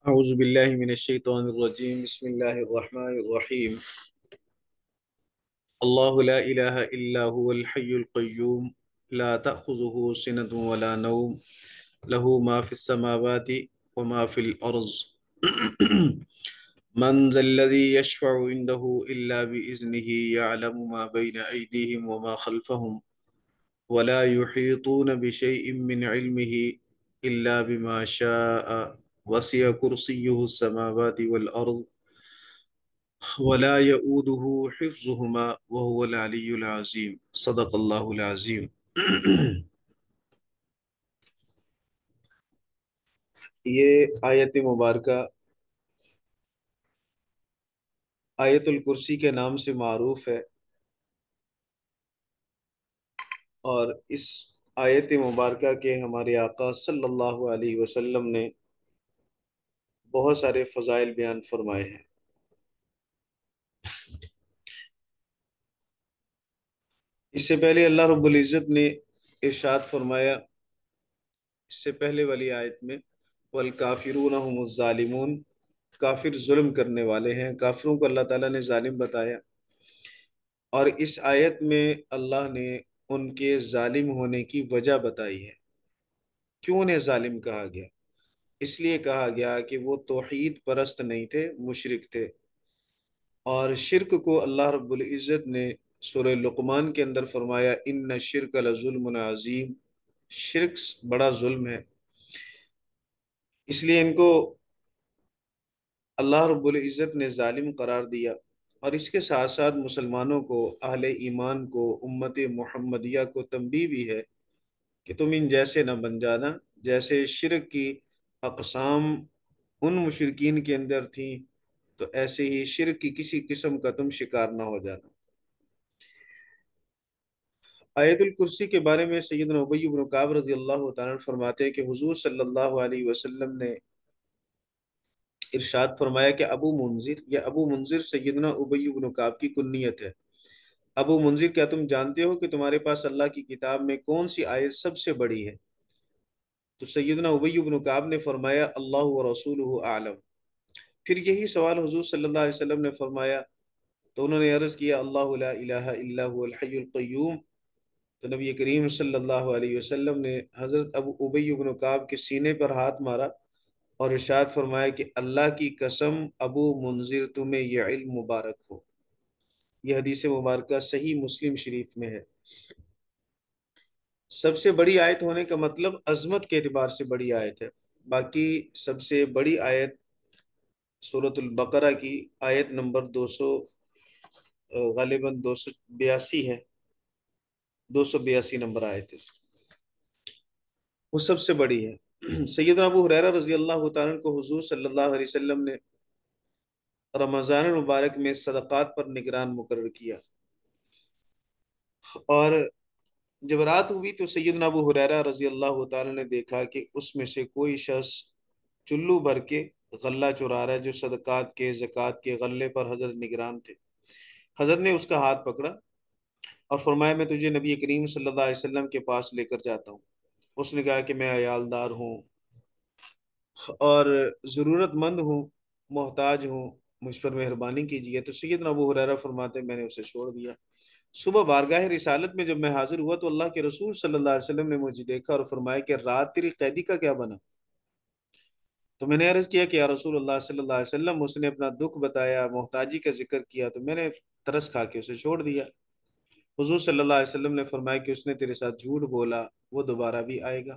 أعوذ بالله من الشيطان الرجيم بسم الله الرحمن الرحيم الله لا إله إلا هو الحي القيوم لا تأخذه سنة ولا نوم له ما في السماوات وما في الأرض من ذا الذي يشفع عنده إلا بإذنه يعلم ما بين أيديهم وما خلفهم ولا يحيطون بشيء من علمه إلا بما شاء وسع كرسيه السماوات والأرض ولا يؤوده حفظهما وهو العلي العظيم صدق اللہ العظیم یہ آیت مبارکہ آیت الکرسی کے نام سے معروف ہے، اور اس آیت مبارکہ کے ہمارے آقا صلی اللہ علیہ وسلم نے بہت سارے فضائل بیان فرمائے ہیں۔ اس سے پہلے اللہ رب العزت نے ارشاد فرمایا، اس سے پہلے والی آیت میں والکافرون هم الظالمون، کافر ظلم کرنے والے ہیں، کافروں کو اللہ تعالیٰ نے ظالم بتایا، اور اس آیت میں اللہ نے ان کے ظالم ہونے کی وجہ بتائی ہے۔ کیوں انہیں ظالم کہا گیا؟ اس لیے کہا گیا کہ وہ توحید پرست نہیں تھے، مشرک تھے، اور شرک کو اللہ رب العزت نے سورہ لقمان کے اندر فرمایا ان الشرک لظلم عظیم، شرک بڑا ظلم ہے۔ اس لیے ان کو اللہ رب العزت نے ظالم قرار دیا، اور اس کے ساتھ ساتھ مسلمانوں کو، اہل ایمان کو، امت محمدیہ کو تنبیہ بھی ہے کہ تم ان جیسے نہ بن جانا، جیسے شرک کی اقسام ان مشرکین کے اندر تھیں، تو ایسے ہی شرک کی کسی قسم کا تم شکار نہ ہو جانا۔ آیت الکرسی کے بارے میں سیدنا ابی بن کعب رضی اللہ تعالیٰ عنہ فرماتے ہیں کہ حضور صلی اللہ علیہ وسلم نے ارشاد فرمایا کہ ابو منذر، یا ابو منذر سیدنا ابی بن کعب کی کنیت ہے۔ ابو منذر، کیا تم جانتے ہو کہ تمہارے پاس اللہ کی کتاب میں کون سی آیت سب سے بڑی ہے؟ تو سیدنا ابی بن کعب نے فرمایا اللہ و رسولہ اعلم۔ پھر یہی سوال حضور صلی اللہ علیہ وسلم نے فرمایا، تو انہوں نے عرض کیا اللہ لا الہ الا هو الحی القیوم۔ تو نبی کریم صلی اللہ علیہ وسلم نے حضرت ابو ابی بن کعب کے سینے پر ہاتھ مارا اور ارشاد فرمایا کہ اللہ کی قسم ابو منذر تمہیں یہ علم مبارک ہو۔ یہ حدیث مبارکہ صحیح مسلم شریف میں ہے۔ سب سے بڑی آیت ہونے کا مطلب عظمت کے اعتبار سے بڑی آیت ہے۔ باقی سب سے بڑی آیت سورۃ البقرہ کی آیت نمبر 200، غالباً 282 ہے، 282 نمبر آیت ہے، وہ سب سے بڑی ہے۔ سیدنا ابو ہریرہ رضی اللہ تعالیٰ عنہ کو حضور صلی اللہ علیہ وسلم نے رمضان المبارک میں صدقات پر نگران مقرر کیا، اور جب رات ہوئی تو سیدنا ابو ہریرہ رضی اللہ تعالیٰ نے دیکھا کہ اس میں سے کوئی شخص چلو بھر کے غلہ چرا رہا ہے، جو صدقات کے، زکوٰۃ کے غلے پر حضرت نگران تھے۔ حضرت نے اس کا ہاتھ پکڑا اور فرمایا میں تجھے نبی کریم صلی اللہ علیہ وسلم کے پاس لے کر جاتا ہوں۔ اس نے کہا کہ میں عیالدار ہوں اور ضرورت مند ہوں، محتاج ہوں، مجھ پر مہربانی کیجیے۔ تو سیدنا ابو ہریرہ فرماتے میں نے اسے چھوڑ دیا۔ صبح بارگاہ رسالت میں جب میں حاضر ہوا تو اللہ کے رسول صلی اللہ علیہ وسلم نے مجھے دیکھا اور فرمایا کہ رات تیری قیدی کا کیا بنا؟ تو میں نے عرض کیا کہ یا رسول اللہ صلی اللہ علیہ وسلم، اس نے اپنا دکھ بتایا، محتاجی کا ذکر کیا، تو میں نے ترس کھا کے اسے چھوڑ دیا۔ حضور صلی اللہ علیہ وسلم نے فرمایا کہ اس نے تیرے ساتھ جھوٹ بولا، وہ دوبارہ بھی آئے گا۔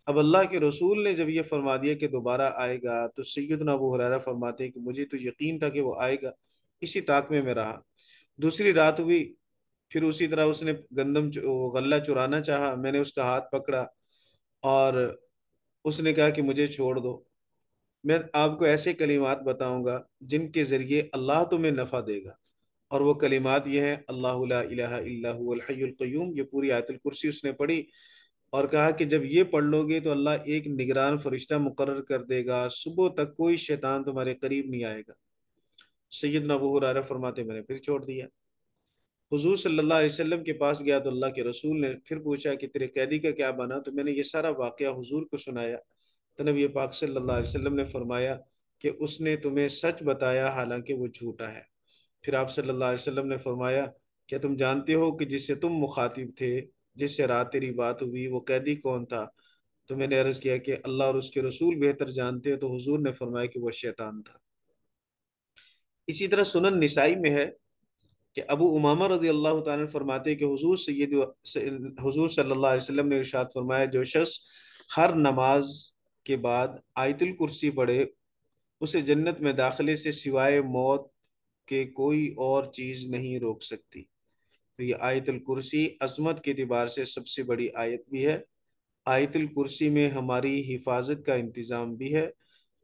اب اللہ کے رسول نے جب یہ فرما دیا کہ دوبارہ آئے گا، تو سیدنا ابو ہریرہ فرماتے ہیں کہ مجھے تو یقین تھا کہ وہ آئے گا، اسی طاق میں رہا۔ دوسری رات ہوئی، پھر اسی طرح اس نے غلہ چرانا چاہا، میں نے اس کا ہاتھ پکڑا اور اس نے کہا کہ مجھے چھوڑ دو، میں آپ کو ایسے کلمات بتاؤں گا جن کے ذریعے اللہ تمہیں نفع دے گا، اور وہ کلمات یہ ہیں اللہ لا الہ الا هو الحی القیوم۔ یہ پوری آیت الکرسی اس نے پڑھی اور کہا کہ جب یہ پڑھ لو گے تو اللہ ایک نگران فرشتہ مقرر کر دے گا، صبح تک کوئی شیطان تمہارے قریب نہیں آئے گا۔ سیدنا ابو ہریرہ فرماتے میں نے پھر چھوڑ دیا۔ حضور صلی اللہ علیہ وسلم کے پاس گیا تو اللہ کے رسول نے پھر پوچھا کہ تیرے قیدی کا کیا بنا؟ تو میں نے یہ سارا واقعہ حضور کو سنایا۔ تو نبی پاک صلی اللہ علیہ وسلم نے فرمایا کہ اس نے تمہیں سچ بتایا حالانکہ وہ جھوٹا ہے۔ پھر آپ صلی اللہ علیہ وسلم نے فرمایا کیا تم جانتے ہو کہ جس سے تم مخاطب تھے، جس سے رات تیری بات ہوئی، وہ قیدی کون تھا؟ تو میں نے عرض کیا کہ اللہ اور اس کے رسول بہتر جانتے ہیں، تو حضور نے فرمایا کہ وہ شیطان تھا۔ اسی طرح سنن نسائی میں ہے کہ ابو امامہ رضی اللہ تعالیٰ عنہ فرماتے ہیں کہ حضور صلی اللہ علیہ وسلم نے ارشاد فرمایا جو شخص ہر نماز کے بعد آیت الکرسی پڑھے اسے جنت میں داخلے سے سوائے موت کے کوئی اور چیز نہیں روک سکتی۔ تو یہ آیت الکرسی عظمت کے اعتبار سے سب سے بڑی آیت بھی ہے۔ آیت الکرسی میں ہماری حفاظت کا انتظام بھی ہے۔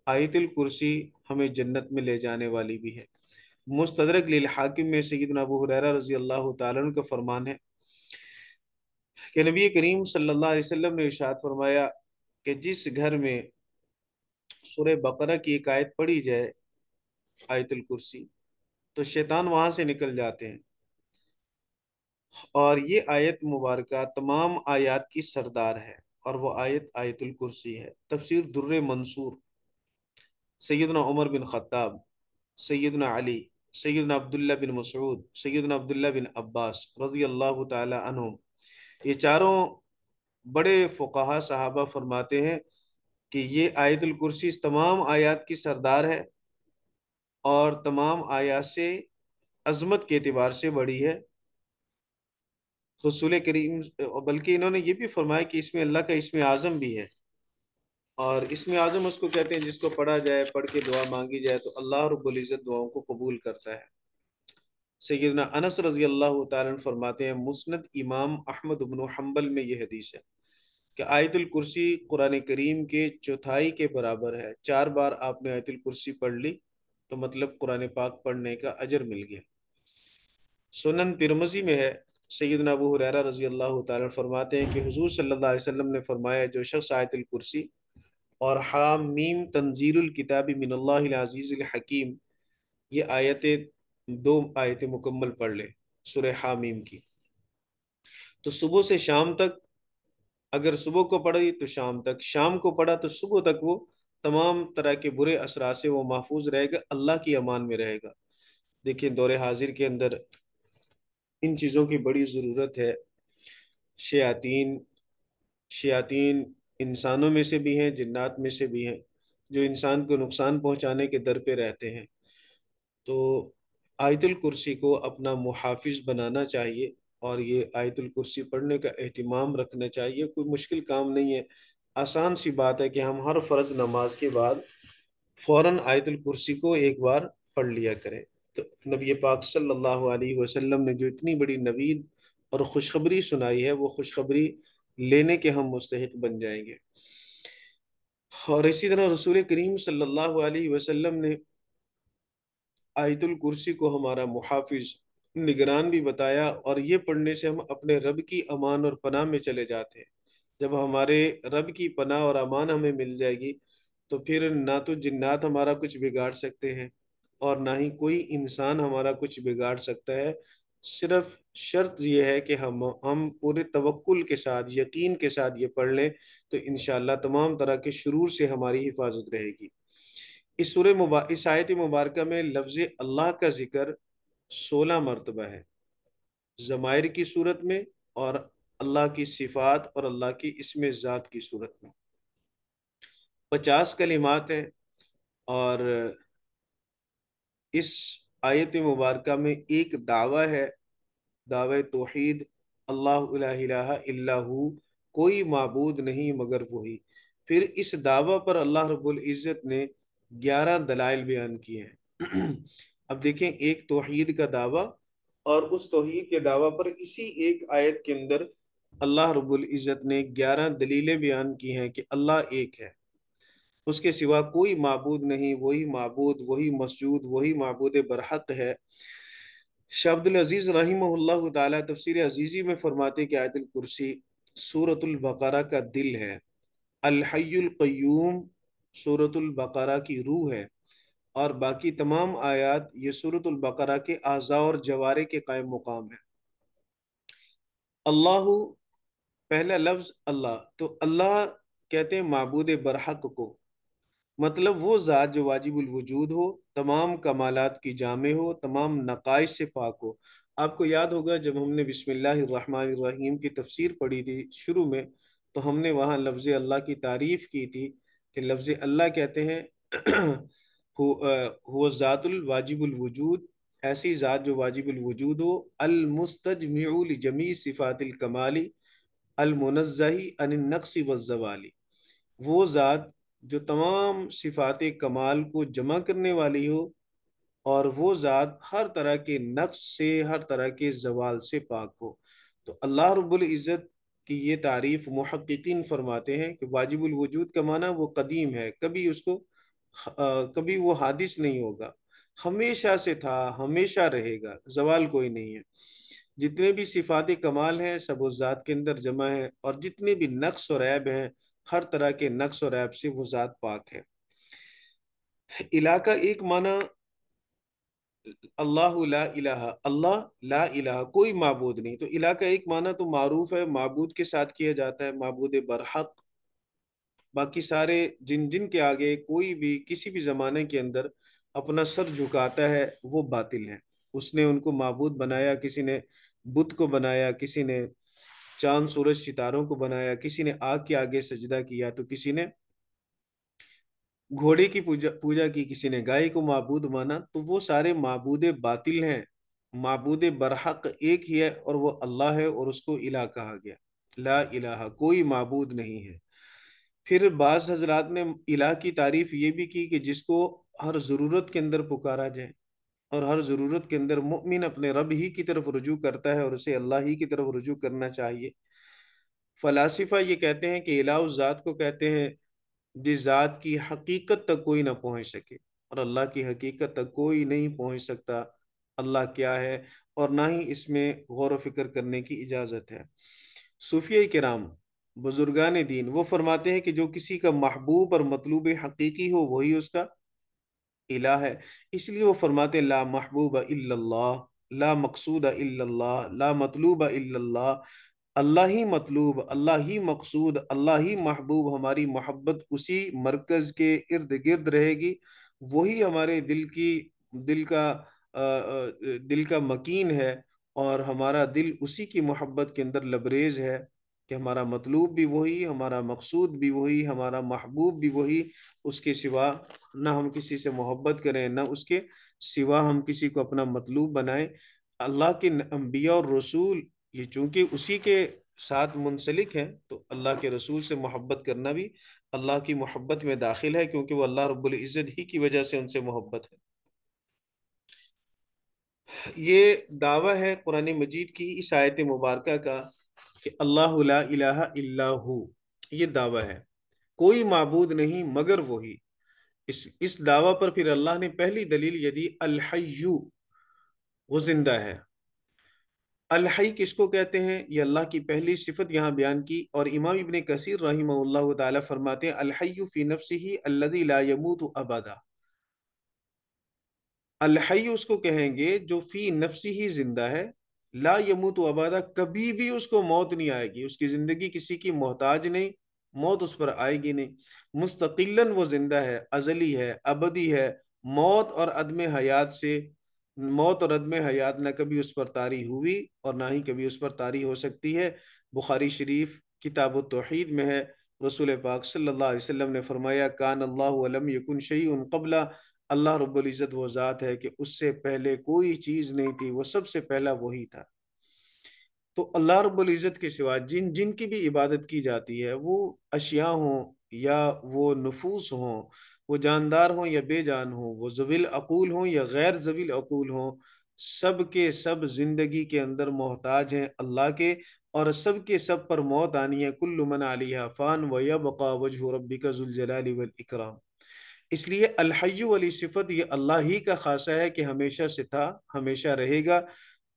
آیت الکرسی ہمیں جنت میں لے جانے والی بھی ہے۔ مستدرک للحاکم میں سیدنا ابو ہریرہ رضی اللہ تعالیٰ عنہ کا فرمان ہے کہ نبی کریم صلی اللہ علیہ وسلم نے ارشاد فرمایا کہ جس گھر میں سورہ بقرہ کی ایک آیت پڑھی جائے، آیت الکرسی، تو شیطان وہاں سے نکل جاتے ہیں۔ اور یہ آیت مبارکہ تمام آیات کی سردار ہے، اور وہ آیت آیت الکرسی ہے۔ تفسیر در منصور، سیدنا عمر بن خطاب، سیدنا علی، سیدنا عبداللہ بن مسعود، سیدنا عبداللہ بن عباس رضی اللہ تعالی عنہم، یہ چاروں بڑے فقہا صحابہ فرماتے ہیں کہ یہ آیت الکرسی تمام آیات کی سردار ہے اور تمام آیات سے عظمت کے اعتبار سے بڑی ہے۔ رسول کریم بلکہ انہوں نے یہ بھی فرمایا کہ اس میں اللہ کا اسم اعظم بھی ہے، اور اسم اعظم اس کو کہتے ہیں جس کو پڑھا جائے، پڑھ کے دعا مانگی جائے تو اللہ رب العزت دعاؤں کو قبول کرتا ہے۔ سیدنا انس رضی اللہ تعالیٰ عنہ فرماتے ہیں مسند امام احمد بن حنبل میں یہ حدیث ہے کہ آیت الکرسی قرآن کریم کے چوتھائی کے برابر ہے۔ 4 بار آپ نے آیت الکرسی پڑھ لی تو مطلب قرآن پاک پڑھنے کا اجر مل گیا۔ سنن ترمذی میں ہے، سیدنا ابو ہریرہ رضی اللہ تعالیٰ عنہ فرماتے ہیں کہ حضور صلی اللہ علیہ وسلم نے فرمایا جو شخص آیت الکرسی اور حامیم تنزیل الکتاب من اللہ العزیز الحکیم، یہ آیتیں 2 آیتیں مکمل پڑھ لے سورہ حامیم کی، تو صبح سے شام تک، اگر صبح کو پڑھی تو شام تک، شام کو پڑھا تو صبح تک، وہ تمام طرح کے برے اثرات سے وہ محفوظ رہے گا، اللہ کی امان میں رہے گا۔ دیکھیں دور حاضر کے اندر ان چیزوں کی بڑی ضرورت ہے۔ شیاطین شیاطین انسانوں میں سے بھی ہیں، جنات میں سے بھی ہیں، جو انسان کو نقصان پہنچانے کے در پہ رہتے ہیں۔ تو آیت الکرسی کو اپنا محافظ بنانا چاہیے، اور یہ آیت الکرسی پڑھنے کا اہتمام رکھنا چاہیے۔ کوئی مشکل کام نہیں ہے، آسان سی بات ہے کہ ہم ہر فرض نماز کے بعد فوراً آیت الکرسی کو ایک بار پڑھ لیا کریں۔ تو نبی پاک صلی اللہ علیہ وسلم نے جو اتنی بڑی نوید اور خوشخبری سنائی ہے، وہ خوشخبری لینے کے ہم مستحق بن جائیں گے۔ اور اسی طرح رسول کریم صلی اللہ علیہ وسلم نے آیت الکرسی کو ہمارا محافظ، نگران بھی بتایا، اور یہ پڑھنے سے ہم اپنے رب کی امان اور پناہ میں چلے جاتے ہیں۔ جب ہمارے رب کی پناہ اور امان ہمیں مل جائے گی تو پھر نہ تو جنات ہمارا کچھ بگاڑ سکتے ہیں اور نہ ہی کوئی انسان ہمارا کچھ بگاڑ سکتا ہے۔ صرف شرط یہ ہے کہ ہم پورے توکل کے ساتھ، یقین کے ساتھ یہ پڑھ لیں، تو انشاءاللہ تمام طرح کے شرور سے ہماری حفاظت رہے گی۔ اس آیت مبارکہ میں لفظ اللہ کا ذکر 16 مرتبہ ہے، ضمائر کی صورت میں، اور اللہ کی صفات اور اللہ کی اسم ذات کی صورت میں 50 کلمات ہیں۔ اور اس آیت مبارکہ میں ایک دعویٰ ہے، دعوی توحید، اللہ الہ الہ الا ہو، کوئی معبود نہیں مگر وہی۔ پھر اس دعویٰ پر اللہ رب العزت نے 11 دلائل بیان کیے ہیں۔ اب دیکھیں ایک توحید کا دعویٰ، اور اس توحید کے دعویٰ پر اسی ایک آیت کے اندر اللہ رب العزت نے 11 دلیلیں بیان کی ہیں کہ اللہ ایک ہے، اس کے سوا کوئی معبود نہیں، وہی معبود، وہی مسجود، وہی معبود برحق ہے۔ شاہ عبد العزیز رحمہ اللہ تعالیٰ تفسیر عزیزی میں فرماتے کہ آیت الکرسی سورۃ البقرہ کا دل ہے، الحی القیوم سورۃ البقرہ کی روح ہے، اور باقی تمام آیات یہ سورۃ البقرہ کے اعضاء اور جوارے کے قائم مقام ہے۔ اللہ، پہلا لفظ اللہ، تو اللہ کہتے ہیں معبود برحق کو، مطلب وہ ذات جو واجب الوجود ہو، تمام کمالات کی جامع ہو، تمام نقائص سے پاک ہو۔ آپ کو یاد ہوگا جب ہم نے بسم اللہ الرحمن الرحیم کی تفسیر پڑھی تھی شروع میں، تو ہم نے وہاں لفظ اللہ کی تعریف کی تھی کہ لفظ اللہ کہتے ہیں ہو ذات الواجب الوجود، ایسی ذات جو واجب الوجود ہو، المستجمع لجمیع صفات الکمال، المنزہ عن النقص والزوال، وہ ذات جو تمام صفات کمال کو جمع کرنے والی ہو، اور وہ ذات ہر طرح کے نقص سے، ہر طرح کے زوال سے پاک ہو۔ تو اللہ رب العزت کی یہ تعریف محققین فرماتے ہیں کہ واجب الوجود کا معنی وہ قدیم ہے، کبھی اس کو کبھی وہ حادث نہیں ہوگا، ہمیشہ سے تھا، ہمیشہ رہے گا، زوال کوئی نہیں ہے۔ جتنے بھی صفات کمال ہیں سب اس ذات کے اندر جمع ہیں، اور جتنے بھی نقص اور عیب ہیں، ہر طرح کے نقص اور عیب سے وہ ذات پاک ہے۔ الہ کا ایک معنی اللہ لا الہ، اللہ لا الہ، کوئی معبود نہیں، تو الہ کا ایک معنی تو معروف ہے، معبود کے ساتھ کیا جاتا ہے، معبود برحق۔ باقی سارے جن جن کے آگے کوئی بھی کسی بھی زمانے کے اندر اپنا سر جھکاتا ہے وہ باطل ہے۔ اس نے ان کو معبود بنایا، کسی نے بت کو بنایا، کسی نے چاند سورج ستاروں کو بنایا، کسی نے آگ کے آگے سجدہ کیا، تو کسی نے گھوڑے کی پوجا کی، کسی نے گائے کو معبود مانا، تو وہ سارے معبود باطل ہیں۔ معبود برحق ایک ہی ہے اور وہ اللہ ہے، اور اس کو الہ کہا گیا۔ لا الہ، کوئی معبود نہیں ہے۔ پھر بعض حضرات نے الہ کی تعریف یہ بھی کی کہ جس کو ہر ضرورت کے اندر پکارا جائے، اور ہر ضرورت کے اندر مؤمن اپنے رب ہی کی طرف رجوع کرتا ہے، اور اسے اللہ ہی کی طرف رجوع کرنا چاہیے۔ فلاسفہ یہ کہتے ہیں کہ الہ اس ذات کو کہتے ہیں جس ذات کی حقیقت تک کوئی نہ پہنچ سکے، اور اللہ کی حقیقت تک کوئی نہیں پہنچ سکتا اللہ کیا ہے، اور نہ ہی اس میں غور و فکر کرنے کی اجازت ہے۔ صوفیہ کرام، بزرگان دین، وہ فرماتے ہیں کہ جو کسی کا محبوب اور مطلوب حقیقی ہو وہی اس کا الہ ہے۔ اس لیے وہ فرماتے ہیں لا محبوب الا اللہ، لا مقصود الا اللہ، لا مطلوب الا اللہ، اللہ ہی مطلوب، اللہ ہی مقصود، اللہ ہی محبوب، ہماری محبت اسی مرکز کے ارد گرد رہے گی، وہی ہمارے دل کا دل کا مکین ہے، اور ہمارا دل اسی کی محبت کے اندر لبریز ہے کہ ہمارا مطلوب بھی وہی، ہمارا مقصود بھی وہی، ہمارا محبوب بھی وہی، اس کے سوا نہ ہم کسی سے محبت کریں، نہ اس کے سوا ہم کسی کو اپنا مطلوب بنائیں۔ اللہ کے انبیاء اور رسول یہ چونکہ اسی کے ساتھ منسلک ہیں، تو اللہ کے رسول سے محبت کرنا بھی اللہ کی محبت میں داخل ہے، کیونکہ وہ اللہ رب العزت ہی کی وجہ سے ان سے محبت ہے۔ یہ دعویٰ ہے قرآن مجید کی اس آیت مبارکہ کا کہ اللہ لا الہ الا ہو، یہ دعویٰ ہے کوئی معبود نہیں مگر وہی۔ اس دعویٰ پر پھر اللہ نے پہلی دلیل یہ دی الحی، وہ زندہ ہے۔ الحی کس کو کہتے ہیں، یہ اللہ کی پہلی صفت یہاں بیان کی، اور امام ابن کثیر رحمہ اللہ تعالی فرماتے ہیں الحی فی نفسہ الذی لا یموت ابدا۔ الحی اس کو کہیں گے جو فی نفسی ہی زندہ ہے، لا یموت ابدا، کبھی بھی اس کو موت نہیں آئے گی، اس کی زندگی کسی کی محتاج نہیں، موت اس پر آئے گی نہیں۔ مستقلاً وہ زندہ ہے، ازلی ہے، ابدی ہے، موت اور عدم حیات سے، موت اور عدم حیات نہ کبھی اس پر طاری ہوئی اور نہ ہی کبھی اس پر طاری ہو سکتی ہے۔ بخاری شریف کتاب التوحید میں ہے، رسول پاک صلی اللہ علیہ وسلم نے فرمایا کان اللہ ولم یکن شیء قبل، اللہ رب العزت وہ ذات ہے کہ اس سے پہلے کوئی چیز نہیں تھی، وہ سب سے پہلا وہی تھا۔ تو اللہ رب العزت کے سوا جن جن کی بھی عبادت کی جاتی ہے، وہ اشیاء ہوں یا وہ نفوس ہوں، وہ جاندار ہوں یا بے جان ہوں، وہ ذوی العقول ہوں یا غیر ذوی العقول ہوں، سب کے سب زندگی کے اندر محتاج ہیں اللہ کے، اور سب کے سب پر موت آنی ہے، کل من علیہا فان ویبقى وجہ ربک ذو الجلال والاکرام۔ اس لیے الحی والی صفت یہ اللہ ہی کا خاصہ ہے کہ ہمیشہ سے تھا، ہمیشہ رہے گا۔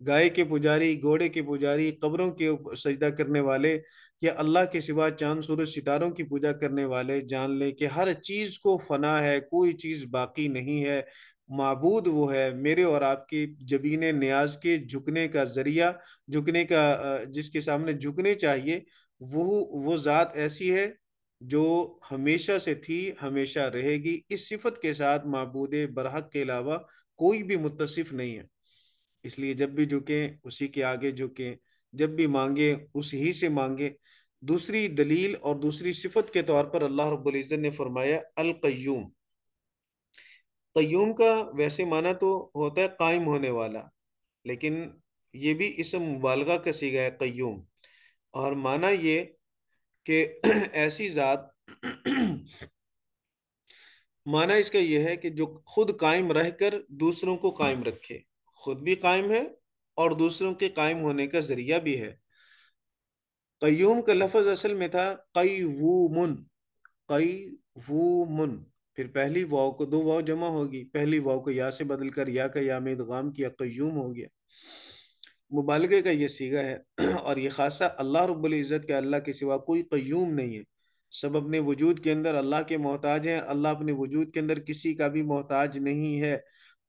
گائے کے پجاری، گھوڑے کے پجاری، قبروں کے سجدہ کرنے والے، یا اللہ کے سوا چاند سورج ستاروں کی پوجا کرنے والے جان لیں کہ ہر چیز کو فنا ہے، کوئی چیز باقی نہیں ہے۔ معبود وہ ہے میرے اور آپ کی جبین نیاز کے جھکنے کا ذریعہ، جھکنے کا جس کے سامنے جھکنے چاہیے، وہ ذات ایسی ہے جو ہمیشہ سے تھی ہمیشہ رہے گی، اس صفت کے ساتھ معبود برحق کے علاوہ کوئی بھی متصف نہیں ہے، اس لیے جب بھی جھکیں اسی کے آگے جھکیں، جب بھی مانگیں اس ہی سے مانگیں۔ دوسری دلیل اور دوسری صفت کے طور پر اللہ رب العزت نے فرمایا القیوم۔ قیوم کا ویسے معنی تو ہوتا ہے قائم ہونے والا، لیکن یہ بھی اسم مبالغہ کا صیغہ ہے قیوم، اور معنی یہ کہ ایسی ذات معنی اس کا یہ ہے کہ جو خود قائم رہ کر دوسروں کو قائم رکھے، خود بھی قائم ہے اور دوسروں کے قائم ہونے کا ذریعہ بھی ہے۔ قیوم کا لفظ اصل میں تھا قیومن، قیومن، پھر پہلی واو کو دو واو جمع ہوگی، پہلی واو کو یا سے بدل کر یا کا یا میں ادغام کیا، قیوم ہو گیا۔ مبالغے کا یہ صیغہ ہے اور یہ خاصہ اللہ رب العزت کے، اللہ کے سوا کوئی قیوم نہیں ہے۔ سب اپنے وجود کے اندر اللہ کے محتاج ہیں، اللہ اپنے وجود کے اندر کسی کا بھی محتاج نہیں ہے،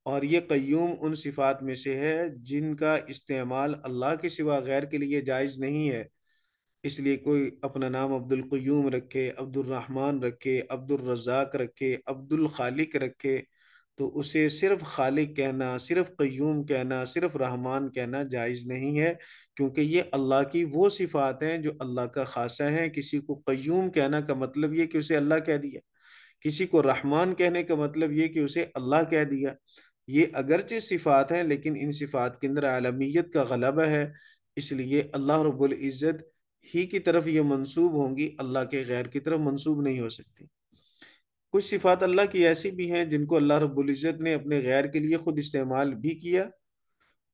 اور یہ قیوم ان صفات میں سے ہے جن کا استعمال اللہ کے سوا غیر کے لیے جائز نہیں ہے۔ اس لیے کوئی اپنا نام عبد القیوم رکھے، عبد الرحمن رکھے، عبد الرزاق رکھے، عبد الخالق رکھے، تو اسے صرف خالق کہنا، صرف قیوم کہنا، صرف رحمان کہنا جائز نہیں ہے، کیونکہ یہ اللہ کی وہ صفات ہیں جو اللہ کا خاصہ ہیں۔ کسی کو قیوم کہنا کا مطلب یہ کہ اسے اللہ کہہ دیا، کسی کو رحمان کہنے کا مطلب یہ کہ اسے اللہ کہہ دیا۔ یہ اگرچہ صفات ہیں لیکن ان صفات کے اندر عالمیت کا غلبہ ہے، اس لیے اللہ رب العزت ہی کی طرف یہ منسوب ہوں گی، اللہ کے غیر کی طرف منسوب نہیں ہو سکتی۔ کچھ صفات اللہ کی ایسی بھی ہیں جن کو اللہ رب العزت نے اپنے غیر کے لیے خود استعمال بھی کیا،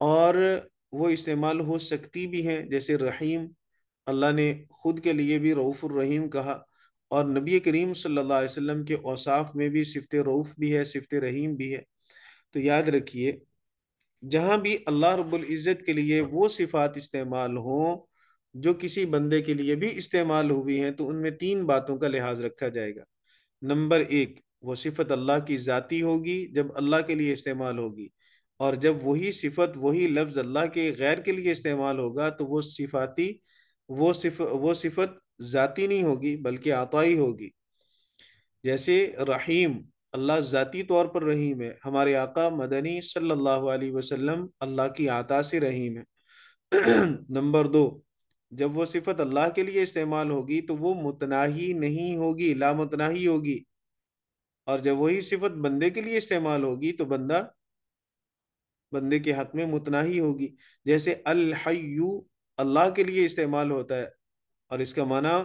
اور وہ استعمال ہو سکتی بھی ہیں، جیسے رحیم، اللہ نے خود کے لیے بھی رؤوف الرحیم کہا، اور نبی کریم صلی اللہ علیہ وسلم کے اوصاف میں بھی صفت رؤوف بھی ہے، صفت رحیم بھی ہے۔ تو یاد رکھیے جہاں بھی اللہ رب العزت کے لیے وہ صفات استعمال ہوں جو کسی بندے کے لیے بھی استعمال ہوئی ہیں، تو ان میں تین باتوں کا لحاظ رکھا جائے گا۔ نمبر ایک، وہ صفت اللہ کی ذاتی ہوگی جب اللہ کے لیے استعمال ہوگی، اور جب وہی صفت وہی لفظ اللہ کے غیر کے لیے استعمال ہوگا تو وہ صفاتی وہ صفت ذاتی نہیں ہوگی بلکہ عطائی ہوگی۔ جیسے رحیم، اللہ ذاتی طور پر رحیم ہے، ہمارے آقا مدنی صلی اللہ علیہ وسلم اللہ کی عطا سے رحیم ہے۔ نمبر دو، جب وہ صفت اللہ کے لیے استعمال ہوگی تو وہ متناہی نہیں ہوگی، لا متناہی ہوگی، اور جب وہی صفت بندے کے لیے استعمال ہوگی تو بندے کے حق میں متناہی ہوگی۔ جیسے الحیو اللہ کے لیے استعمال ہوتا ہے، اور اس کا معنی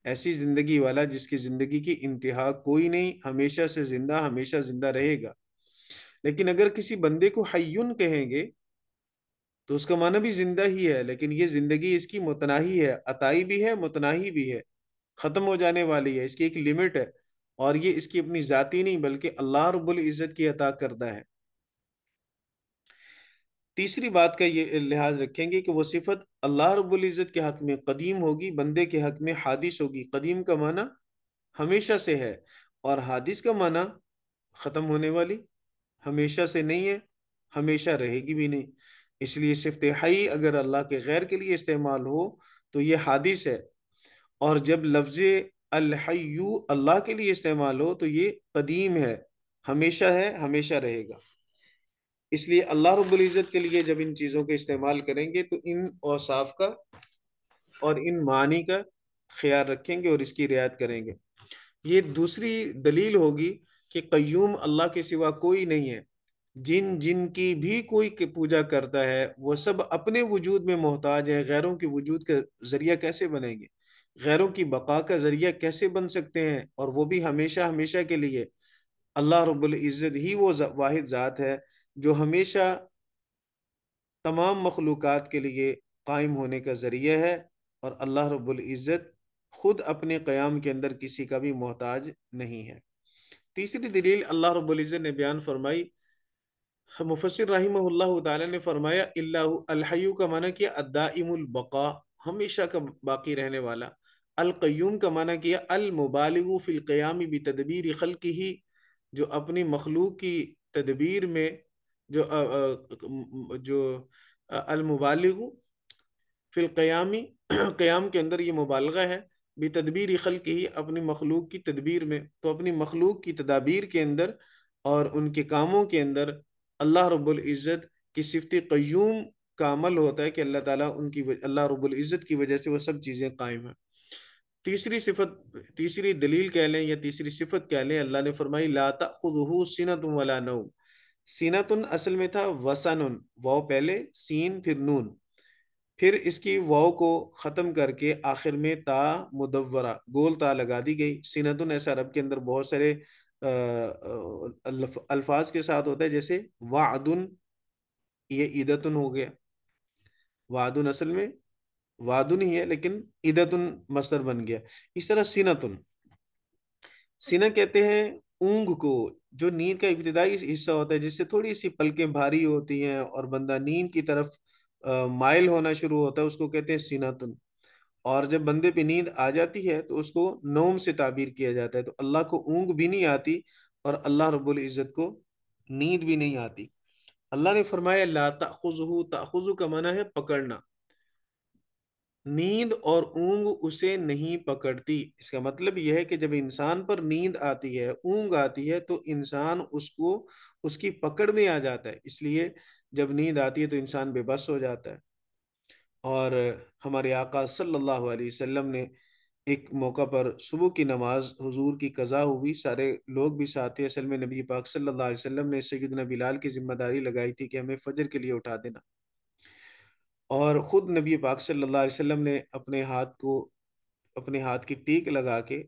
ایسی زندگی والا جس کی زندگی کی انتہا کوئی نہیں، ہمیشہ سے زندہ، ہمیشہ زندہ رہے گا۔ لیکن اگر کسی بندے کو حیون کہیں گے تو اس کا معنی بھی زندہ ہی ہے، لیکن یہ زندگی اس کی متناہی ہے، عطائی بھی ہے، متناہی بھی ہے، ختم ہو جانے والی ہے، اس کی ایک لمٹ ہے، اور یہ اس کی اپنی ذاتی نہیں بلکہ اللہ رب العزت کی عطا کردہ ہے۔ تیسری بات کا یہ لحاظ رکھیں گے کہ وہ صفت اللہ رب العزت کے حق میں قدیم ہوگی، بندے کے حق میں حادث ہوگی۔ قدیم کا معنی ہمیشہ سے ہے، اور حادث کا معنی ختم ہونے والی، ہمیشہ سے نہیں ہے، ہمیشہ رہے گی بھی نہیں۔ اس لیے صفت حی اگر اللہ کے غیر کے لیے استعمال ہو تو یہ حادث ہے، اور جب لفظ الحیو اللہ کے لیے استعمال ہو تو یہ قدیم ہے، ہمیشہ رہے گا۔ اس لیے اللہ رب العزت کے لیے جب ان چیزوں کا استعمال کریں گے تو ان اوصاف کا اور ان معنی کا خیال رکھیں گے اور اس کی رعایت کریں گے۔ یہ دوسری دلیل ہوگی کہ قیوم اللہ کے سوا کوئی نہیں ہے۔ جن جن کی بھی کوئی پوجا کرتا ہے وہ سب اپنے وجود میں محتاج ہیں، غیروں کے وجود کا ذریعہ کیسے بنیں گے؟ غیروں کی بقا کا ذریعہ کیسے بن سکتے ہیں؟ اور وہ بھی ہمیشہ ہمیشہ کے لیے۔ اللہ رب العزت ہی وہ واحد ذات ہے جو ہمیشہ تمام مخلوقات کے لیے قائم ہونے کا ذریعہ ہے، اور اللہ رب العزت خود اپنے قیام کے اندر کسی کا بھی محتاج نہیں ہے۔ تیسری دلیل اللہ رب العزت نے بیان فرمائی، مفسر رحمہ اللہ تعالی نے فرمایا اللہ الحیو کا معنی کیا الدائم البقاء، ہمیشہ کا باقی رہنے والا۔ القیوم کا معنی کیا المبالغ فی القیام بتدبیر خلقہ، جو اپنی مخلوق کی تدبیر میں جو المبالغ فی القیام، قیام کے اندر یہ مبالغہ ہے، بتدبیر خلق ہی، اپنی مخلوق کی تدبیر میں، تو اپنی مخلوق کی تدابیر کے اندر اور ان کے کاموں کے اندر اللہ رب العزت کی صفت قیوم کا عمل ہوتا ہے کہ اللہ تعالیٰ اللہ رب العزت کی وجہ سے وہ سب چیزیں قائم ہیں۔ تیسری صفت، تیسری دلیل کہہ لیں یا تیسری صفت کہہ لیں، اللہ نے فرمائی لا تأخذہ سنۃ ولا نوم۔ سینۃ اصل میں تھا وسن، واو پہلے سین پھر نون، پھر اس کی واو کو ختم کر کے آخر میں تا مدورہ گول تا لگا دی گئی۔ سینتن ایسا عرب کے اندر بہت سارے الفاظ کے ساتھ ہوتا ہے، جیسے وعدن، یہ عیدتن ہو گیا، وعدن اصل میں وعدن ہی ہے لیکن عیدتن مصدر بن گیا۔ اس طرح سینتن، سینہ کہتے ہیں اونگ کو، جو نیند کا ابتدائی حصہ ہوتا ہے، جس سے تھوڑی سی پلکیں بھاری ہوتی ہیں اور بندہ نیند کی طرف مائل ہونا شروع ہوتا ہے، اس کو کہتے ہیں سیناتن۔ اور جب بندے پہ نیند آ جاتی ہے تو اس کو نوم سے تعبیر کیا جاتا ہے۔ تو اللہ کو اونگ بھی نہیں آتی اور اللہ رب العزت کو نیند بھی نہیں آتی۔ اللہ نے فرمایا لا تأخذہ، تأخذہ کا معنی ہے پکڑنا، نیند اور اونگ اسے نہیں پکڑتی۔ اس کا مطلب یہ ہے کہ جب انسان پر نیند آتی ہے، اونگ آتی ہے، تو انسان اس کی پکڑ میں آ جاتا ہے۔ اس لیے جب نیند آتی ہے تو انسان بے بس ہو جاتا ہے۔ اور ہمارے آقا صلی اللہ علیہ وسلم نے ایک موقع پر صبح کی نماز حضور کی قضا ہوئی، سارے لوگ بھی ساتھ تھے، اصل میں نبی پاک صلی اللہ علیہ وسلم نے سیدنا بلال کی ذمہ داری لگائی تھی کہ ہمیں فجر کے لیے اٹھا دینا، اور خود نبی پاک صلی اللہ علیہ وسلم نے اپنے ہاتھ کی ٹیک لگا کے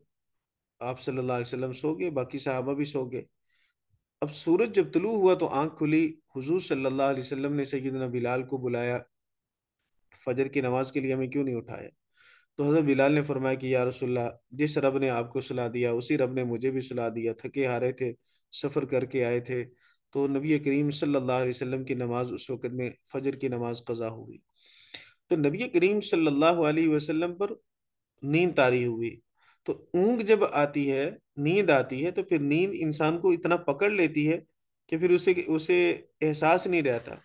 آپ صلی اللہ علیہ وسلم سو گئے، باقی صحابہ بھی سو گئے۔ اب سورج جب طلوع ہوا تو آنکھ کھلی، حضور صلی اللہ علیہ وسلم نے سیدنا بلال کو بلایا، فجر کی نماز کے لیے ہمیں کیوں نہیں اٹھایا؟ تو حضرت بلال نے فرمایا کہ یا رسول اللہ، جس رب نے آپ کو سلا دیا اسی رب نے مجھے بھی سلا دیا، تھکے ہارے تھے، سفر کر کے آئے تھے۔ تو نبی کریم صلی اللہ علیہ وسلم کی نماز اس وقت میں فجر کی نماز قضا ہوئی۔ تو نبی کریم صلی اللہ علیہ وسلم پر نیند طاری ہوئی۔ تو اونگ جب آتی ہے، نیند آتی ہے، تو پھر نیند انسان کو اتنا پکڑ لیتی ہے کہ پھر اسے احساس نہیں رہتا۔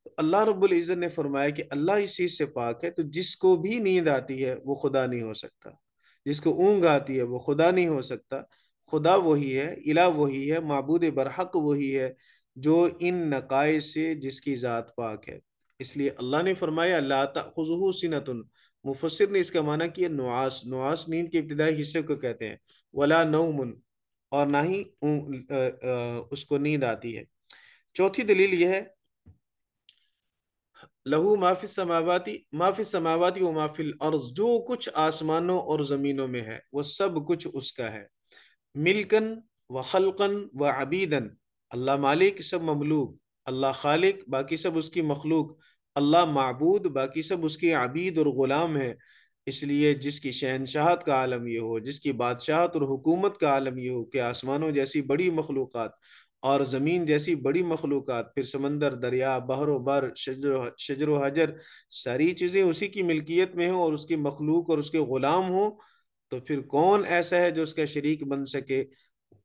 تو اللہ رب العزت نے فرمایا کہ اللہ اس چیز سے پاک ہے، تو جس کو بھی نیند آتی ہے وہ خدا نہیں ہو سکتا، جس کو اونگ آتی ہے وہ خدا نہیں ہو سکتا۔ خدا وہی ہے، الہ وہی ہے، معبود برحق وہی ہے جو ان نقائص سے جس کی ذات پاک ہے۔ اس لیے اللہ نے فرمایا لا تأخذہ سنۃ، مفسر نے اس کا معنی کیا نعاس، نعاس نیند کے ابتدائی حصے کو کہتے ہیں، ولا نوم، اور نہ ہی اس کو نیند آتی ہے۔ چوتھی دلیل یہ ہے لہو ما فی السماواتی، ما فی السماواتی و ما فی الارض، جو کچھ آسمانوں اور زمینوں میں ہے وہ سب کچھ اس کا ہے، ملکن و خلقن و عبیدن، اللہ مالک سب مملوک، اللہ خالق باقی سب اس کی مخلوق، اللہ معبود باقی سب اس کے عبید اور غلام ہیں۔ اس لیے جس کی شہنشاہت کا عالم یہ ہو، جس کی بادشاہت اور حکومت کا عالم یہ ہو کہ آسمانوں جیسی بڑی مخلوقات اور زمین جیسی بڑی مخلوقات، پھر سمندر، دریا، بحر و بر، شجر و حجر، ساری چیزیں اسی کی ملکیت میں ہوں اور اس کی مخلوق اور اس کے غلام ہوں، تو پھر کون ایسا ہے جو اس کا شریک بن سکے؟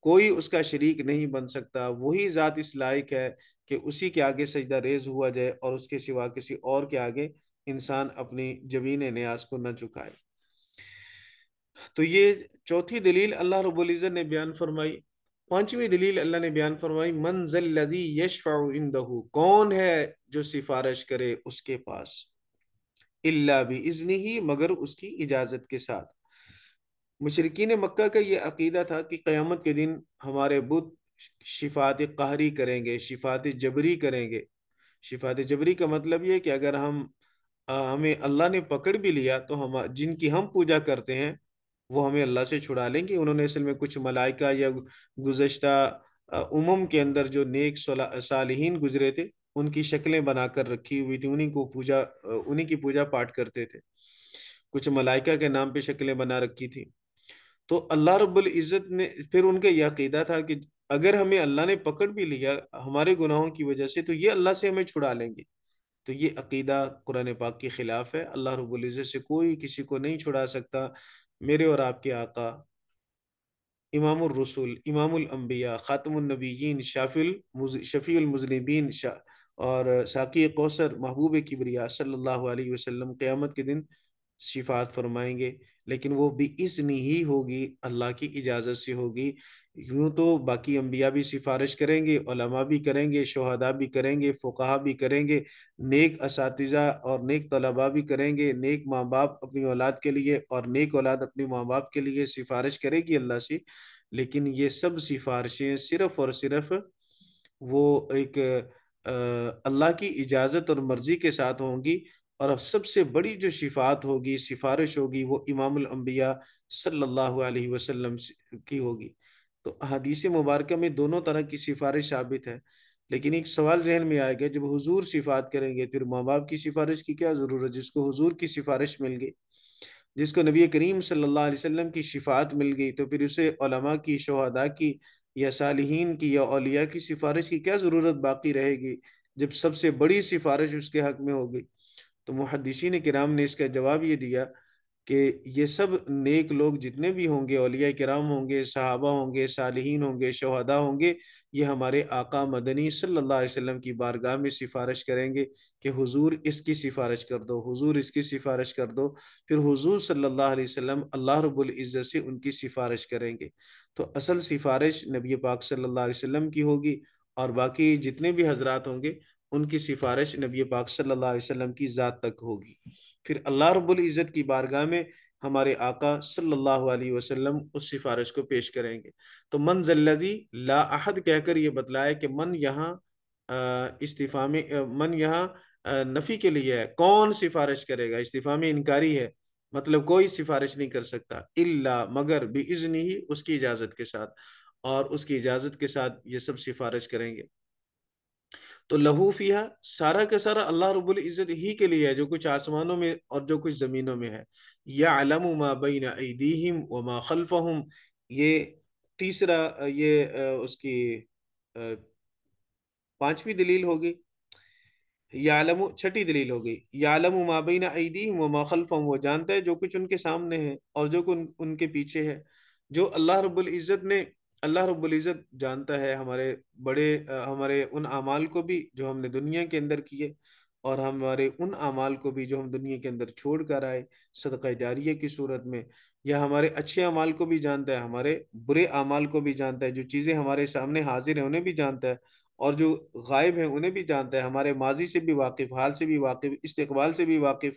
کوئی اس کا شریک نہیں بن سکتا۔ وہی ذات اس لائق ہے کہ اسی کے آگے سجدہ ریز ہوا جائے اور اس کے سوا کسی اور کے آگے انسان اپنی جبین نیاز کو نہ چکائے۔ تو یہ چوتھی دلیل اللہ رب العزت نے بیان فرمائی۔ پانچویں دلیل اللہ نے بیان فرمائی من ذا الذی یشفع عندہ، کون ہے جو سفارش کرے اس کے پاس، الا باذنہ، مگر اس کی اجازت کے ساتھ۔ مشرکین مکہ کا یہ عقیدہ تھا کہ قیامت کے دن ہمارے بت شفاعت قہری کریں گے، شفاعت جبری کریں گے۔ شفاعت جبری کا مطلب یہ ہے کہ اگر ہمیں اللہ نے پکڑ بھی لیا تو ہم جن کی ہم پوجا کرتے ہیں وہ ہمیں اللہ سے چھڑا لیں گے۔ انہوں نے اصل میں کچھ ملائکہ یا گزشتہ کے اندر جو نیک صالحین گزرے تھے ان کی شکلیں بنا کر رکھی ہوئی تھی، انہیں کی پوجا پاٹ کرتے تھے، کچھ ملائکہ کے نام پہ شکلیں بنا رکھی تھی۔ تو اللہ رب العزت نے پھر ان کا یہ عقیدہ تھا کہ اگر ہمیں اللہ نے پکڑ بھی لیا ہمارے گناہوں کی وجہ سے تو یہ اللہ سے ہمیں چھڑا لیں گے۔ تو یہ عقیدہ قرآن پاک کے خلاف ہے، اللہ رب العزت سے کوئی کسی کو نہیں چھڑا سکتا۔ میرے اور آپ کے آقا امام الرسول، امام الانبیاء، خاتم النبیین، شفیع المذنبین اور ساقی کوثر، محبوب کبریا صلی اللہ علیہ وسلم قیامت کے دن شفاعت فرمائیں گے، لیکن وہ بِإِذْنِ ہی ہوگی، اللہ کی اجازت سے ہوگی۔ یوں تو باقی انبیاء بھی سفارش کریں گے، علماء بھی کریں گے، شہداء بھی کریں گے، فقہاء بھی کریں گے، نیک اساتذہ اور نیک طلباء بھی کریں گے، نیک ماں باپ اپنی اولاد کے لیے اور نیک اولاد اپنی ماں باپ کے لیے سفارش کرے گی اللہ سے۔ لیکن یہ سب سفارشیں صرف اور صرف وہ ایک اللہ کی اجازت اور مرضی کے ساتھ ہوں گی۔ اور اب سب سے بڑی جو شفاعت ہوگی، سفارش ہوگی، وہ امام الانبیاء صلی اللہ علیہ وسلم کی ہوگی۔ تو احادیث مبارکہ میں دونوں طرح کی سفارش ثابت ہے۔ لیکن ایک سوال ذہن میں آئے گا، جب حضور شفاعت کریں گے پھر ماں باپ کی سفارش کی کیا ضرورت، جس کو حضور کی سفارش مل گئی، جس کو نبی کریم صلی اللہ علیہ وسلم کی شفاعت مل گئی، تو پھر اسے علماء کی، شہداء کی یا صالحین کی یا اولیاء کی سفارش کی کیا ضرورت باقی رہے گی، جب سب سے بڑی سفارش اس کے حق میں ہوگی؟ تو محدثین کرام نے اس کا جواب یہ دیا کہ یہ سب نیک لوگ جتنے بھی ہوں گے، اولیاء کرام ہوں گے، صحابہ ہوں گے، صالحین ہوں گے، شہداء ہوں گے، یہ ہمارے آقا مدنی صلی اللہ علیہ وسلم کی بارگاہ میں سفارش کریں گے کہ حضور اس کی سفارش کر دو، حضور اس کی سفارش کر دو۔ پھر حضور صلی اللہ علیہ وسلم اللہ رب العزت سے ان کی سفارش کریں گے۔ تو اصل سفارش نبی پاک صلی اللہ علیہ وسلم کی ہوگی، اور باقی جتنے بھی حضرات ہوں گے ان کی سفارش نبی پاک صلی اللہ علیہ وسلم کی ذات تک ہوگی۔ پھر اللہ رب العزت کی بارگاہ میں ہمارے آقا صلی اللہ علیہ وسلم اس سفارش کو پیش کریں گے۔ تو من ذا الذی لا احد کہہ کر یہ بتلایا کہ من یہاں استفہام من یہاں نفی کے لیے ہے، کون سفارش کرے گا، استفہام انکاری ہے، مطلب کوئی سفارش نہیں کر سکتا، الا مگر بِإِذْنِ ہی، اس کی اجازت کے ساتھ، اور اس کی اجازت کے ساتھ یہ سب سفارش کریں گے۔ تو لہو فیہا، سارا کا سارا اللہ رب العزت ہی کے لیے ہے، جو کچھ آسمانوں میں اور جو کچھ زمینوں میں ہے۔ یعلم ما بین ایدیہم وما خلفہم، یہ تیسرا یہ اس کی پانچویں دلیل ہوگی۔ یعلم چھٹی دلیل ہو گئی، یعلم ما بین ایدیہم وما خلفہم، وہ جانتا ہے جو کچھ ان کے سامنے ہے اور جو کچھ ان کے پیچھے ہے۔ جو اللہ رب العزت نے، اللہ رب العزت جانتا ہے ہمارے بڑے ہمارے ان اعمال کو بھی جو ہم نے دنیا کے اندر کیے، اور ہمارے ان اعمال کو بھی جو ہم دنیا کے اندر چھوڑ کر آئے صدقہ جاریہ کی صورت میں، یا ہمارے اچھے اعمال کو بھی جانتا ہے، ہمارے برے اعمال کو بھی جانتا ہے، جو چیزیں ہمارے سامنے حاضر ہیں انہیں بھی جانتا ہے، اور جو غائب ہیں انہیں بھی جانتا ہے، ہمارے ماضی سے بھی واقف، حال سے بھی واقف، استقبال سے بھی واقف۔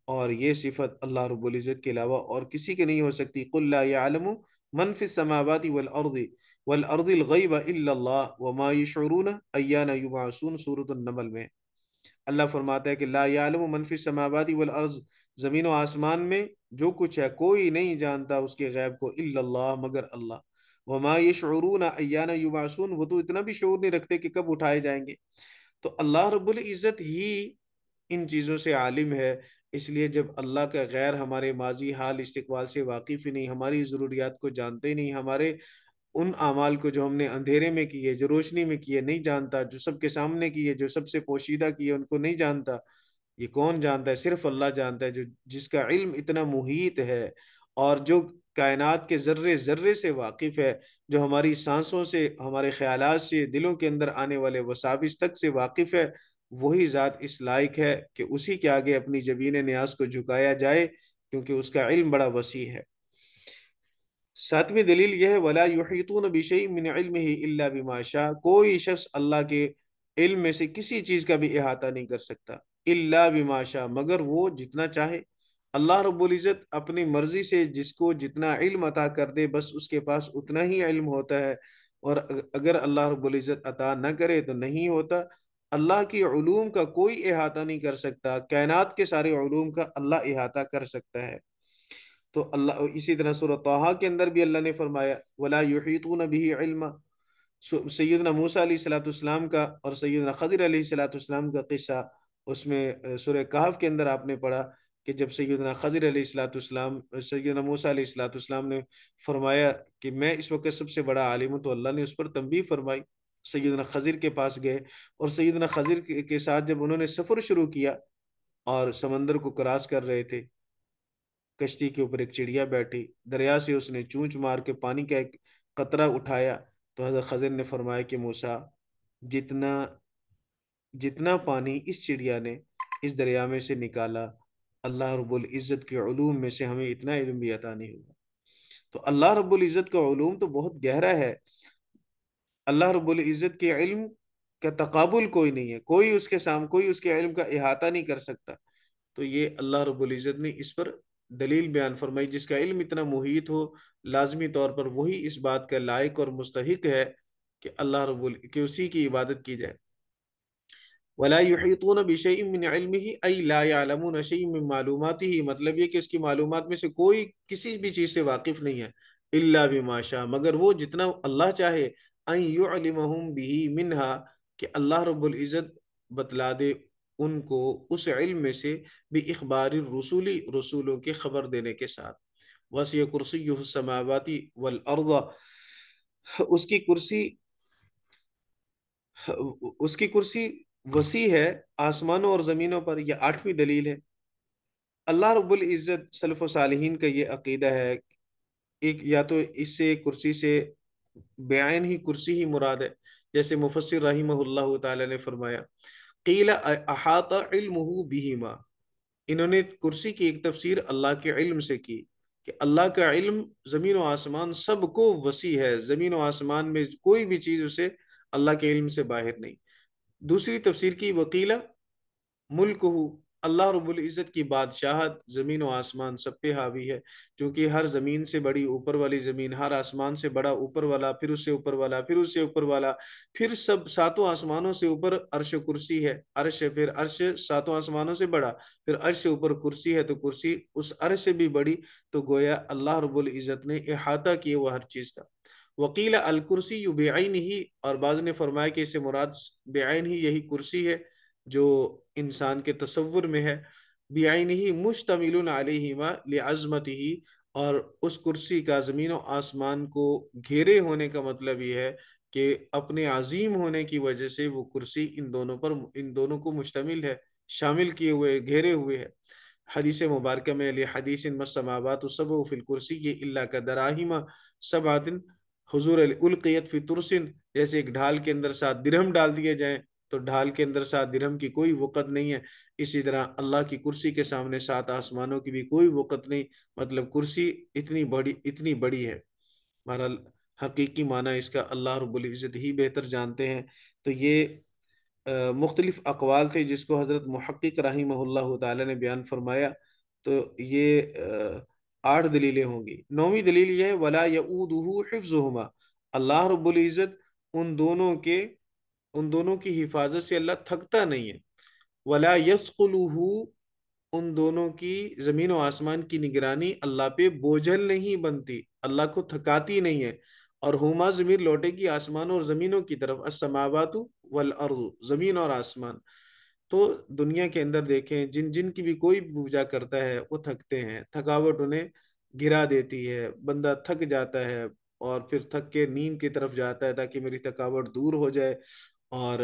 اور یہ صفت اللہ رب العزت کے علاوہ اور کسی کے نہیں ہو سکتی۔ قل لا يعلم من في السماوات والارض الغیب الا اللہ وما يشعرون ایان یبعثون، سورۃ النمل میں اللہ فرماتا ہے کہ لا یعلم من فی السماوات والارض، زمین و آسمان میں جو کچھ ہے کوئی نہیں جانتا اس کے غیب کو، الا اللہ، مگر اللہ۔ وما یشعرون ایان یبعثون، وہ تو اتنا بھی شعور نہیں رکھتے کہ کب اٹھائے جائیں گے۔ تو اللہ رب العزت ہی ان چیزوں سے عالم ہے۔ اس لیے جب اللہ کا غیر ہمارے ماضی، حال، استقبال سے واقف ہی نہیں، ہماری ضروریات کو جانتے ہی نہیں، ہمارے ان اعمال کو جو ہم نے اندھیرے میں کیے، جو روشنی میں کیے نہیں جانتا، جو سب کے سامنے کیے، جو سب سے پوشیدہ کیے ان کو نہیں جانتا، یہ کون جانتا ہے؟ صرف اللہ جانتا ہے، جو جس کا علم اتنا محیط ہے، اور جو کائنات کے ذرے ذرے سے واقف ہے، جو ہماری سانسوں سے، ہمارے خیالات سے، دلوں کے اندر آنے والے وساوس تک سے واقف ہے۔ وہی ذات اس لائق ہے کہ اسی کے آگے اپنی جبین نیاز کو جھکایا جائے، کیونکہ اس کا علم بڑا وسیع ہے۔ ساتویں دلیل یہ ہے ولا یحیطون بشیء من علمہ الا بما شاء، کوئی شخص اللہ کے علم میں سے کسی چیز کا بھی احاطہ نہیں کر سکتا، الا بما شاء، مگر وہ جتنا چاہے۔ اللہ رب العزت اپنی مرضی سے جس کو جتنا علم عطا کر دے، بس اس کے پاس اتنا ہی علم ہوتا ہے، اور اگر اللہ رب العزت عطا نہ کرے تو نہیں ہوتا۔ اللہ کی علوم کا کوئی احاطہ نہیں کر سکتا، کائنات کے سارے علوم کا اللہ احاطہ کر سکتا ہے۔ تو اللہ اسی طرح سورہ طٰہٰ کے اندر بھی اللہ نے فرمایا وَلَا يُحِيطُونَ بِهِ عِلْمًا، سیدنا موسیٰ علیہ الصلوۃ والسلام کا اور سیدنا خضر علیہ الصلوۃ والسلام کا قصہ، اس میں سورہ کہف کے اندر آپ نے پڑھا کہ جب سیدنا خضر علیہ الصلوۃ والسلام، سیدنا موسیٰ علیہ الصلوۃ والسلام نے فرمایا کہ میں اس وقت سب سے بڑا عالم ہوں، تو اللہ نے اس پر تنبیہ فرمائی، سیدنا خضر کے پاس گئے، اور سیدنا خضر کے ساتھ جب انہوں نے سفر شروع کیا اور سمندر کو کراس کر رہے تھے، کشتی کے اوپر ایک چڑیا بیٹھی، دریا سے اس نے چونچ مار کے پانی کا ایک قطرہ اٹھایا، تو حضرت خضر نے فرمایا کہ موسیٰ، جتنا جتنا پانی اس چڑیا نے اس دریا میں سے نکالا، اللہ رب العزت کے علوم میں سے ہمیں اتنا علم بھی عطا نہیں ہوا۔ تو اللہ رب العزت کا علوم تو بہت گہرا ہے۔ اللہ رب العزت کے علم کا تقابل کوئی نہیں ہے، کوئی اس کے سامنے، کوئی اس کے علم کا احاطہ نہیں کر سکتا۔ تو یہ اللہ رب العزت نے اس پر دلیل بیان فرمائی، جس کا علم اتنا محیط ہو، لازمی طور پر وہی اس بات کا لائق اور مستحق ہے کہ کہ اسی کی عبادت کی جائے۔ وَلَا يُحِيطُونَ بِشَيْءٍ مِّنْ عِلْمِهِ أَيْ لَا يَعْلَمُونَ شَيْءٍ مِّن مَّعْلُومَاتِهِ، مطلب یہ کہ اس کی معلومات میں سے کوئی کسی بھی چیز سے واقف نہیں ہے، إِلَّا بِمَا شَاءَ، مگر وہ جتنا اللہ چاہے، أَن يُعْلِمَهُم بِهِ مِنْهَا، کہ اللہ رب العزت بتلا دے ان کو اس علم میں سے، بِإِخْبَارِ الرُّسُلِ، رسولوں کے خبر دینے کے ساتھ۔ وَسِعَ كُرْسِيُّهُ السَّمَاوَاتِ وَالْأَرْضَ، اس کی کرسی اس کی کرسی وسیع ہے آسمانوں اور زمینوں پر۔ یہ آٹھویں دلیل ہے۔ اللہ رب العزت، سلف و صالحین کا یہ عقیدہ ہے، ایک یا تو اس سے کرسی سے بعین ہی کرسی ہی مراد ہے، جیسے مفسر رحمہ اللہ تعالی نے فرمایا، قیل احاط علمہ بہما، انہوں نے کرسی کی ایک تفسیر اللہ کے علم سے کی کہ اللہ کا علم زمین و آسمان سب کو وسیع ہے، زمین و آسمان میں کوئی بھی چیز اسے اللہ کے علم سے باہر نہیں۔ دوسری تفسیر کی، وکیلا ملک ہو، اللہ رب العزت کی بادشاہت زمین و آسمان سب پہ حاوی ہے، چونکہ ہر زمین سے بڑی اوپر والی زمین، ہر آسمان سے بڑا اوپر والا، پھر اس سے اوپر والا، پھر اس سے اوپر والا، پھر سب ساتوں آسمانوں سے اوپر عرش و کرسی ہے، عرش ہے، پھر عرش ساتوں آسمانوں سے بڑا، پھر عرش سے اوپر کرسی ہے، تو کرسی اس عرش سے بھی بڑی، تو گویا اللہ رب العزت نے احاطہ کیے وہ ہر چیز کا۔ وکیل الکرسی بعین ہی، اور بعض نے فرمایا کہ اس سے مراد بعین ہی یہی کرسی ہے جو انسان کے تصور میں ہے، بعین ہی مشتمل علیہما لعظمتہ، اور اس کرسی کا زمین و آسمان کو گھیرے ہونے کا مطلب یہ ہے کہ اپنے عظیم ہونے کی وجہ سے وہ کرسی ان دونوں کو مشتمل ہے، شامل کیے ہوئے، گھیرے ہوئے ہے۔ حدیث مبارکہ میں حدیث مسماوات سبع فی الکرسی الا کدراہم سبعۃ، حضور القیت فی ترسن، جیسے ایک ڈھال کے اندر 7 درہم ڈال دیے جائیں تو ڈھال کے اندر 7 درہم کی کوئی وقت نہیں ہے، اسی طرح اللہ کی کرسی کے سامنے 7 آسمانوں کی بھی کوئی وقت نہیں، مطلب کرسی اتنی بڑی ہے۔ بہرحال حقیقی معنی اس کا اللہ رب العزت ہی بہتر جانتے ہیں۔ تو یہ مختلف اقوال تھے جس کو حضرت محقق رحمہ اللہ تعالی نے بیان فرمایا۔ تو یہ 8 دلیلیں ہوں گی۔ 9ویں دلیل یہ ہے، ولا یؤودہ حفظہما، اللہ رب العزت ان دونوں کے ان دونوں کی حفاظت سے اللہ تھکتا نہیں ہے۔ ولا یثقلہ، ان دونوں کی زمین و آسمان کی نگرانی اللہ پہ بوجھل نہیں بنتی، اللہ کو تھکاتی نہیں ہے۔ اور ہما ضمیر لوٹے گی آسمانوں اور زمینوں کی طرف، السماوات والارض، زمین اور آسمان۔ تو دنیا کے اندر دیکھیں، جن جن کی بھی کوئی پوجا کرتا ہے وہ تھکتے ہیں، تھکاوٹ انہیں گرا دیتی ہے، بندہ تھک جاتا ہے اور پھر تھک کے نیند کی طرف جاتا ہے تاکہ میری تھکاوٹ دور ہو جائے۔ اور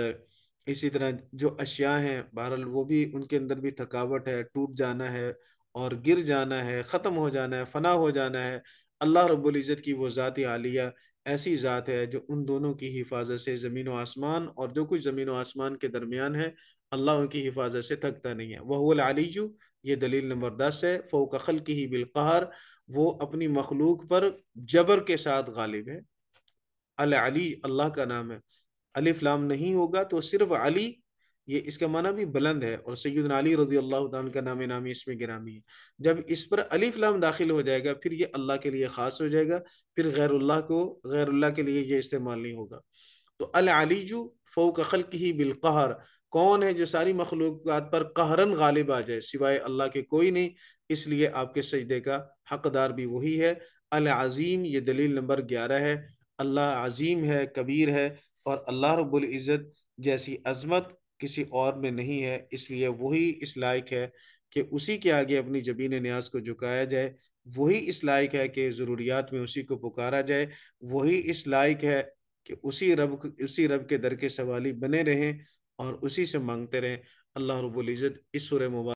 اسی طرح جو اشیاء ہیں، بہرحال وہ بھی ان کے اندر بھی تھکاوٹ ہے، ٹوٹ جانا ہے اور گر جانا ہے، ختم ہو جانا ہے، فنا ہو جانا ہے۔ اللہ رب العزت کی وہ ذات عالیہ ایسی ذات ہے جو ان دونوں کی حفاظت سے، زمین و آسمان اور جو کچھ زمین و آسمان کے درمیان ہے، اللہ ان کی حفاظت سے تھکتا نہیں ہے۔ وَهُوَ الْعَلِيُّ، یہ دلیل نمبر 10 ہے، فوق خلقہ بالقہر، وہ اپنی مخلوق پر جبر کے ساتھ غالب ہے۔ العلی اللہ کا نام ہے، الف لام نہیں ہوگا تو صرف علی، یہ اس کا معنی بھی بلند ہے، اور سیدنا علی رضی اللہ تعالیٰ کا نام نامی اس میں گرامی ہے۔ جب اس پر الف لام داخل ہو جائے گا پھر یہ اللہ کے لیے خاص ہو جائے گا، پھر غیر اللہ کے لیے یہ استعمال نہیں ہوگا۔ تو العلی فوق خلقہ بالقہر، کون ہے جو ساری مخلوقات پر قہرن غالب آ جائے، سوائے اللہ کے کوئی نہیں، اس لیے آپ کے سجدے کا حقدار بھی وہی ہے۔ العظیم، یہ دلیل نمبر 11 ہے، اللہ عظیم ہے، کبیر ہے، اور اللہ رب العزت جیسی عظمت کسی اور میں نہیں ہے، اس لیے وہی اس لائق ہے کہ اسی کے آگے اپنی جبین نیاز کو جھکایا جائے، وہی اس لائق ہے کہ ضروریات میں اسی کو پکارا جائے، وہی اس لائق ہے کہ اسی رب کے در کے سوالی بنے رہیں اور اسی سے مانگتے رہیں۔ اللہ رب العزت اس سورہ مبارک